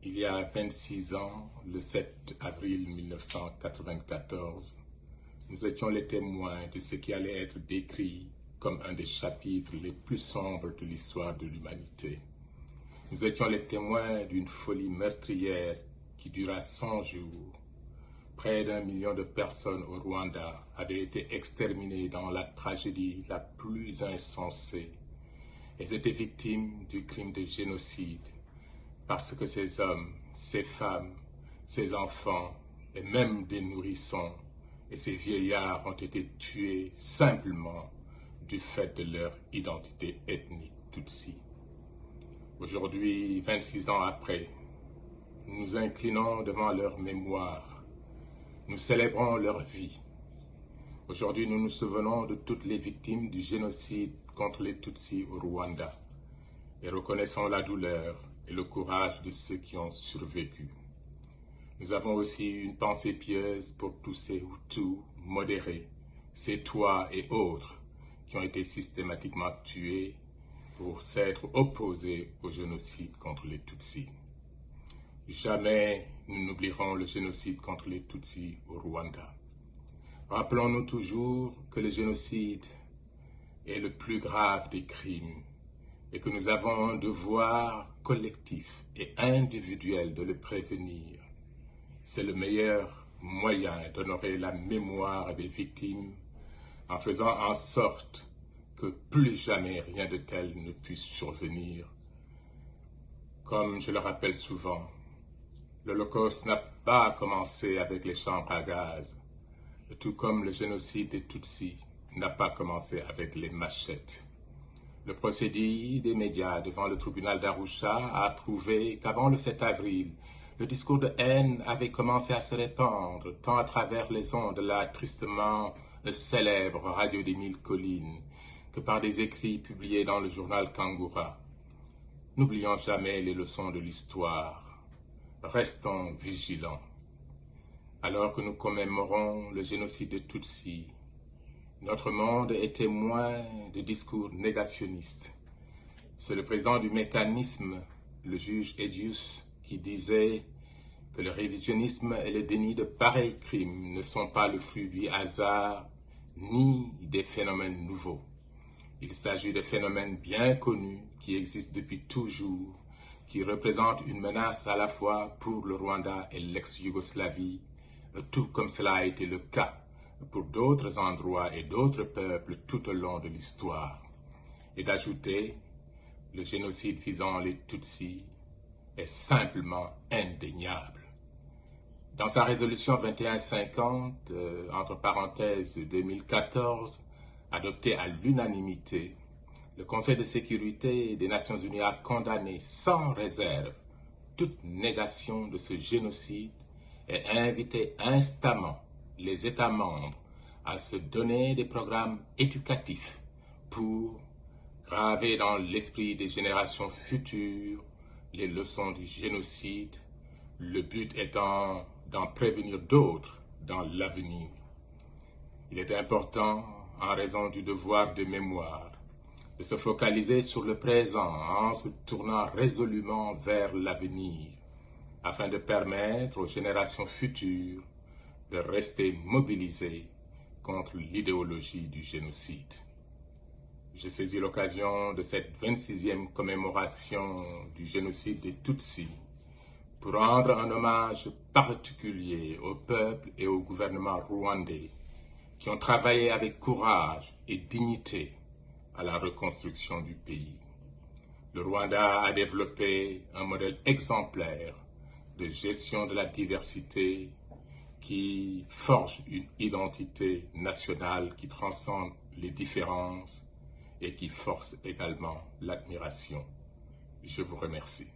Il y a 26 ans, le 7 avril 1994, nous étions les témoins de ce qui allait être décrit comme un des chapitres les plus sombres de l'histoire de l'humanité. Nous étions les témoins d'une folie meurtrière qui dura 100 jours. Près d'1 million de personnes au Rwanda avaient été exterminées dans la tragédie la plus insensée. Elles étaient victimes du crime de génocide parce que ces hommes, ces femmes, ces enfants et même des nourrissons et ces vieillards ont été tués simplement du fait de leur identité ethnique Tutsi. Aujourd'hui, 26 ans après, nous nous inclinons devant leur mémoire. Nous célébrons leur vie. Aujourd'hui, nous nous souvenons de toutes les victimes du génocide contre les Tutsis au Rwanda et reconnaissons la douleur et le courage de ceux qui ont survécu. Nous avons aussi une pensée pieuse pour tous ces Hutus modérés, ces Twa et autres qui ont été systématiquement tués pour s'être opposés au génocide contre les Tutsis. Jamais nous n'oublierons le génocide contre les Tutsis au Rwanda. Rappelons-nous toujours que le génocide est le plus grave des crimes et que nous avons un devoir collectif et individuel de le prévenir. C'est le meilleur moyen d'honorer la mémoire des victimes en faisant en sorte que plus jamais rien de tel ne puisse survenir. Comme je le rappelle souvent, l'Holocauste n'a pas commencé avec les chambres à gaz, tout comme le génocide des Tutsis n'a pas commencé avec les machettes. Le procédé des médias devant le tribunal d'Arusha a prouvé qu'avant le 7 avril, le discours de haine avait commencé à se répandre, tant à travers les ondes de la tristement célèbre Radio des Mille Collines, que par des écrits publiés dans le journal Kangura. N'oublions jamais les leçons de l'histoire. Restons vigilants. Alors que nous commémorons le génocide des Tutsis, notre monde est témoin de discours négationnistes. C'est le président du mécanisme, le juge Edius, qui disait que le révisionnisme et le déni de pareils crimes ne sont pas le fruit du hasard ni des phénomènes nouveaux. Il s'agit de phénomènes bien connus qui existent depuis toujours, qui représentent une menace à la fois pour le Rwanda et l'ex-Yougoslavie, tout comme cela a été le cas pour d'autres endroits et d'autres peuples tout au long de l'histoire. Et d'ajouter, le génocide visant les Tutsis est simplement indéniable. Dans sa résolution 2150, entre parenthèses 2014, adoptée à l'unanimité, le Conseil de sécurité des Nations Unies a condamné sans réserve toute négation de ce génocide et a invité instamment les États membres à se donner des programmes éducatifs pour graver dans l'esprit des générations futures les leçons du génocide, le but étant d'en prévenir d'autres dans l'avenir. Il est important, en raison du devoir de mémoire, de se focaliser sur le présent en se tournant résolument vers l'avenir, afin de permettre aux générations futures de rester mobilisés contre l'idéologie du génocide. Je saisis l'occasion de cette 26e commémoration du génocide des Tutsis pour rendre un hommage particulier au peuple et au gouvernement rwandais qui ont travaillé avec courage et dignité à la reconstruction du pays. Le Rwanda a développé un modèle exemplaire de gestion de la diversité qui forge une identité nationale qui transcende les différences et qui force également l'admiration. Je vous remercie.